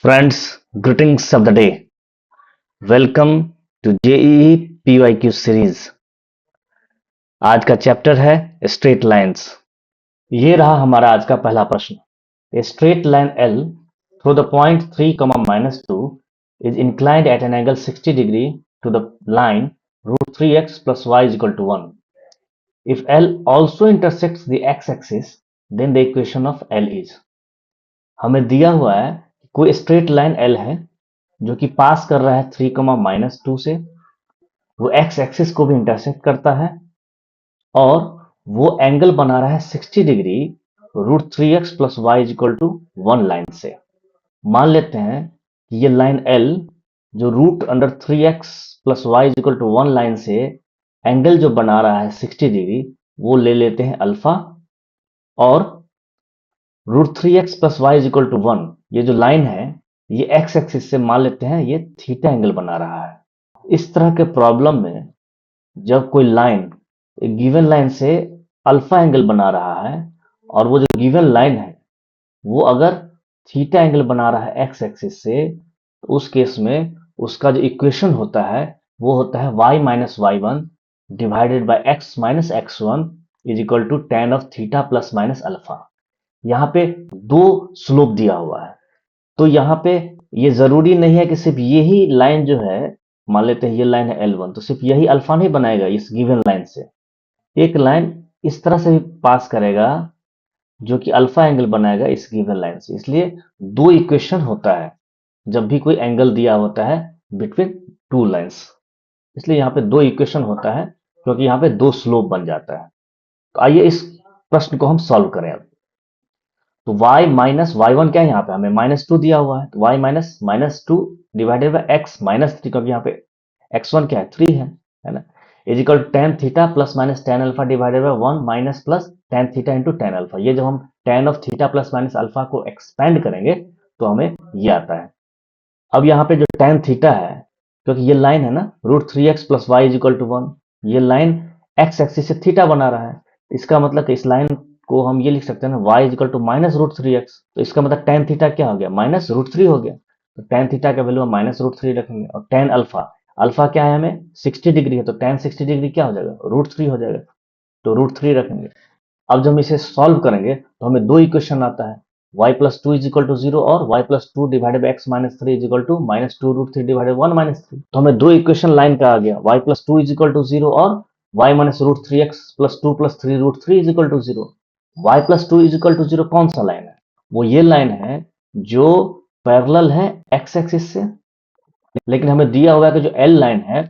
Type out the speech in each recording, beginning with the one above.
Friends, greetings of the day. Welcome to JEE PYQ series. आज का chapter है straight lines. ये रहा हमारा आज का पहला प्रश्न। A straight line L through the point 3, -2 is inclined at an angle 60 degree to the line root 3x plus y is equal to 1. If L also intersects the x-axis, then the equation of L is. हमें दिया हुआ है कोई straight line L है जो कि पास कर रहा है 3, -2 से, वो एक्स एक्सिस को भी इंटरसेक्ट करता है और वो एंगल बना रहा है 60 degree √3x plus y is equal to 1 line से। मान लेते हैं कि ये लाइन L जो √3x plus y is equal to 1 line से एंगल जो बना रहा है 60 डिग्री वो ले लेते हैं अल्फा, और √3x plus y is equal to 1 ये जो लाइन है ये एक्स एक्सिस से मान लेते हैं ये थीटा एंगल बना रहा है। इस तरह के प्रॉब्लम में जब कोई लाइन एक गिवन लाइन से अल्फा एंगल बना रहा है और वो जो गिवन लाइन है वो अगर थीटा एंगल बना रहा है एक्स एक्सिस से, तो उस केस में उसका जो इक्वेशन होता है वो होता है y minus y one divided by x minus x one is equal to tan of theta plus minus alpha. यहाँ पे दो स्लोप दिया हुआ है, तो यहाँ पे ये जरूरी नहीं है कि सिर्फ यही लाइन जो है, मान लेते हैं ये लाइन है L1, तो सिर्फ यही अल्फा नहीं बनाएगा इस गिवन लाइन से, एक लाइन इस तरह से भी पास करेगा जो कि अल्फा एंगल बनाएगा इस गिवन लाइन से। इसलिए दो इक्वेशन होता है जब भी कोई एंगल दिया होता है बिटवीन टू लाइंस, इसलिए यहाँ पे दो इक्वेशन होता है क्योंकि यहाँ पे दो स्लोप बन जाता है। तो आइए इस प्रश्न को हम सॉल्व करें। अब तो y माइनस वाई वन क्या है, यहाँ पे हमें -2 दिया हुआ है, तो y minus -2 divided by x -3, क्योंकि यहाँ पे x1 क्या है 3 है ना, is equal to tan theta plus minus tan alpha divided by 1 minus plus tan theta into tan alpha. ये जब हम tan of theta plus minus alpha को एक्सपेंड करेंगे तो हमें ये आता है। अब यहाँ पे जो tan थीटा है, क्योंकि ये लाइन है ना √3x plus y is equal to 1, ये लाइन x एक्सिस से थीटा बना रहा है, इसका मतलब कि इस लाइन को हम ये लिख सकते हैं ना y is equal to -√3x, तो इसका मतलब tan थीटा क्या हो गया -√3 हो गया, तो tan थीटा का वैल्यू हम -√3 रखेंगे। और tan अल्फा, अल्फा क्या है हमें 60 डिग्री है, तो tan 60 डिग्री क्या हो जाएगा √3 हो जाएगा, तो √3 रखेंगे। अब जब हम इसे सॉल्व करेंगे तो हमें दो इक्वेशन आता है, y plus two is equal to 0 और y plus two divided by x minus three is equal to -2√3 divided 1 -3। तो हमें दो इक्वेशन लाइन का आ गया, y plus two is equal to 0 और y minus √3x plus 2 plus 3√3 is equal to 0। y plus two is equal to 0 कौन सा line है, वो ये लाइन है जो पैरेलल है x एक्सिस से, लेकिन हमें दिया हुआ है कि जो L लाइन है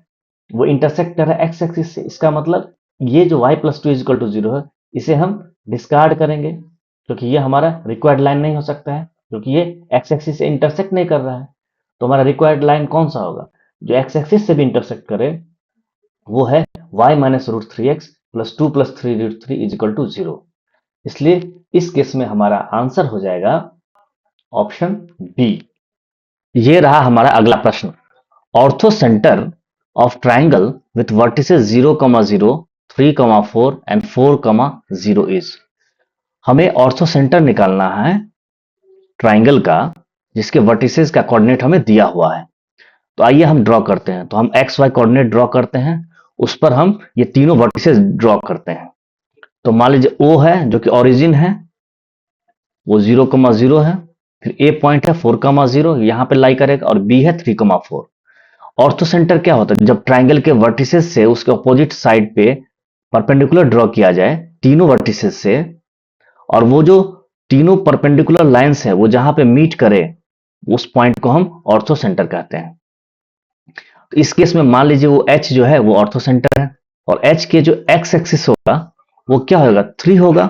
वो इंटरसेक्ट कर रहा है x एक्सिस से। इसका मतलब ये जो y plus two is equal to 0 है इसे हम डिस्कार्ड करेंगे क्योंकि ये हमारा रिक्वायर्ड लाइन नहीं हो सकता है, क्योंकि ये x एक्सिस से इंटरसेक्ट नहीं कर रहा है। तो हमारा रिक्वायर्ड लाइन कौन सा होगा, जो x एक्सिस से भी इंटरसेक्ट करे, वो है y minus √3x plus 2 plus 3√3 is equal to 0। इसलिए इस केस में हमारा आंसर हो जाएगा ऑप्शन बी। ये रहा हमारा अगला प्रश्न। Ortho centre of triangle with vertices 0, 0, 3, 4 and 4, 0 is. हमें ऑर्थो सेंटर निकालना है ट्राइंगल का जिसके वर्टिसेस का कोऑर्डिनेट हमें दिया हुआ है। तो आइए हम ड्रॉ करते हैं। तो हम एक्स वाई कोऑर्डिनेट ड्रॉ करते हैं, उस पर हम ये तीनों वर्टिसेस ड्रॉ करते हैं। तो मान लीजिए ओ है जो कि ओरिजिन है, वो 0, 0 है, फिर ए पॉइंट है 4, 0 यहां पे लाई करेगा, और बी है 3, 4। ऑर्थो सेंटर क्या होता है, जब ट्राइंगल के वर्टिसेस से उसके अपोजिट साइड पे परपेंडिकुलर ड्रॉ किया जाए तीनों वर्टिसेस से, और वो जो तीनों परपेंडिकुलर लाइंस है वो जहां पे मीट करे उस पॉइंट को हम ऑर्थो सेंटर कहते हैं। तो इस केस में मान लीजिए वो एच जो है वो ऑर्थो सेंटर है, और एच के जो एक्स एक्सिस होगा वो क्या होगा 3 होगा,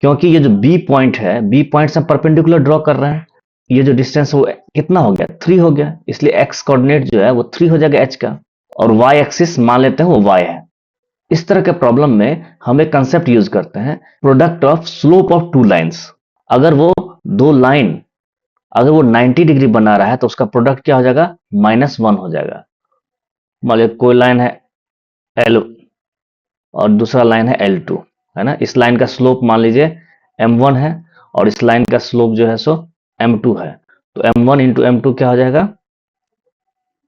क्योंकि ये जो बी पॉइंट है, बी पॉइंट से परपेंडिकुलर ड्रॉ कर रहे हैं, ये जो डिस्टेंस वो कितना हो गया 3 हो गया, इसलिए एक्स कोऑर्डिनेट जो है वो 3 हो जाएगा एच का, और वाई एक्सिस मान लेते हैं वो वाई है। इस तरह के प्रॉब्लम में हम एक कंसेप्ट यूज करते हैं, product of slope of two lines. अगर वो दो लाइन अगर वो 90 डिग्री बना रहा है तो उसका प्रोडक्ट क्या हो जाएगा -1 हो जाएगा। मान लीजिए कोई लाइन है L और दूसरा लाइन है L2, है ना, इस लाइन का स्लोप मान लीजिए m1 है और इस लाइन का स्लोप जो है सो m2 है, तो m1 इंटू m2 क्या हो जाएगा,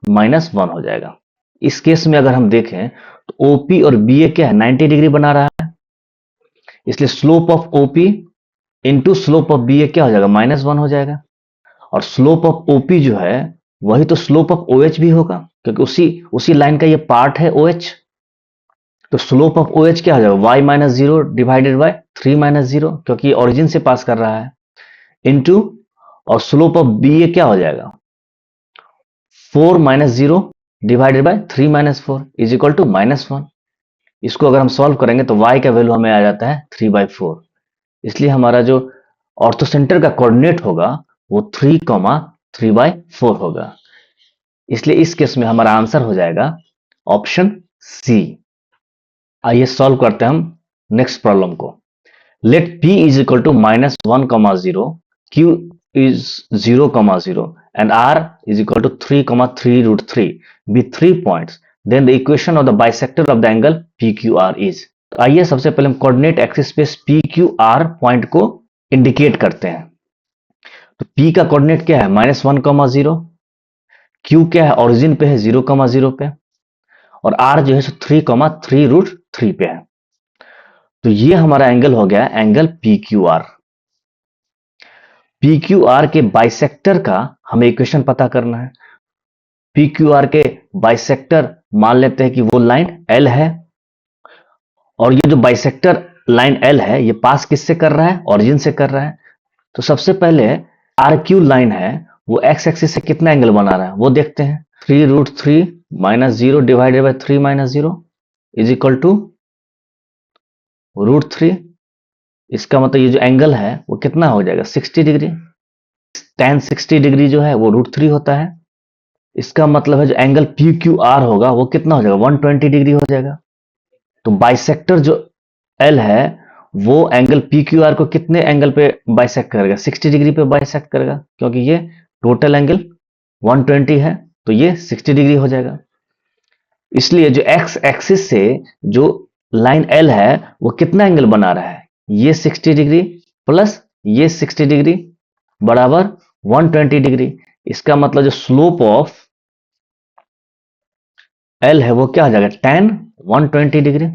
-1 हो जाएगा। इस केस में अगर हम देखें तो OP और BA क्या है, 90 डिग्री बना रहा है, इसलिए slope of OP into slope of BA क्या हो जाएगा, -1 हो जाएगा। और स्लोप ऑफ OP जो है वही तो स्लोप ऑफ OH भी होगा, क्योंकि उसी उसी लाइन का ये पार्ट है OH। तो स्लोप ऑफ OH क्या हो जाएगा, y-0 डिवाइडेड बाय 3-0, क्योंकि ओरिजिन से पास कर रहा है, इंटू, और स्लोप ऑफ BA क्या हो जाएगा, 4-0 divided by 3-4 is equal to -1। इसको अगर हम सॉल्व करेंगे तो y का वैल्यू हमें आ जाता है 3/4। इसलिए हमारा जो ऑर्थोसेंटर का कोऑर्डिनेट होगा वो 3,3/4 होगा। इसलिए इस केस में हमारा आंसर हो जाएगा ऑप्शन सी। आइए सॉल्व करते हैं हम नेक्स्ट प्रॉब्लम को। Let p is equal to -1,0, q is 0,0 and r is equal to 3,3√3 be 3 points, then the equation of the bisector of the angle PQR is। तो आइए सबसे पहले हम कोऑर्डिनेट एक्सिस पे PQR पॉइंट को indicate करते हैं। तो P का कोऑर्डिनेट क्या है, -1,0, Q क्या है, ओरिजिन पे है 0,0 पे, और R जो है 3,3√3 पे है। तो ये हमारा एंगल हो गया एंगल PQR। PQR के बाइसेक्टर का हमें इक्वेशन पता करना है। PQR के बाइसेक्टर मान लेते हैं कि वो लाइन L है, और ये जो बाइसेक्टर लाइन L है ये पास किससे कर रहा है, ओरिजिन से कर रहा है। तो सबसे पहले RQ लाइन है वो x एक्सिस से कितना एंगल बना रहा है वो देखते हैं। 3√3 -0 divided by 3-0 is equal to √3। इसका मतलब ये जो एंगल है वो कितना हो जाएगा, 60 डिग्री। tan 60 डिग्री जो है वो √3 होता है। इसका मतलब है जो एंगल PQR होगा वो कितना हो जाएगा, 120 डिग्री हो जाएगा। तो बाइसेक्टर जो L है वो एंगल PQR को कितने एंगल पे बाइसेक्ट करेगा, 60 डिग्री पे बाइसेक्ट करेगा, क्योंकि ये टोटल एंगल 120 है तो ये 60 डिग्री हो जाएगा। इसलिए जो x एक्सिस से जो लाइन L है वो कितना एंगल बना रहा है, ये 60 डिग्री प्लस ये 60 डिग्री बराबर 120 डिग्री। इसका मतलब जो स्लोप ऑफ L है वो क्या हो जाएगा, tan 120 डिग्री।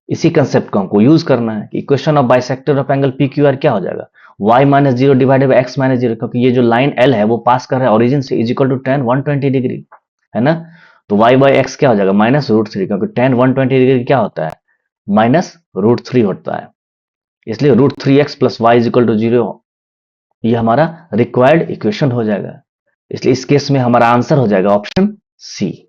इसी कंसेप्ट को हमको यूज करना है कि equation of bisector of angle PQR क्या हो जाएगा, y-0 डिवाइडेड बाय x-0, क्योंकि ये जो लाइन L है वो पास कर रहा है ओरिजिन से, is equal to tan 120 degree, है ना। तो y/x क्या हो जाएगा, -√3, क्योंकि tan 120 डिग्री क्या होता है, -√3 होता है। इसलिए √3x plus y is equal to 0 ये हमारा रिक्वायर्ड इक्वेशन हो जाएगा। इसलिए इस केस में हमारा आंसर हो जाएगा ऑप्शन सी।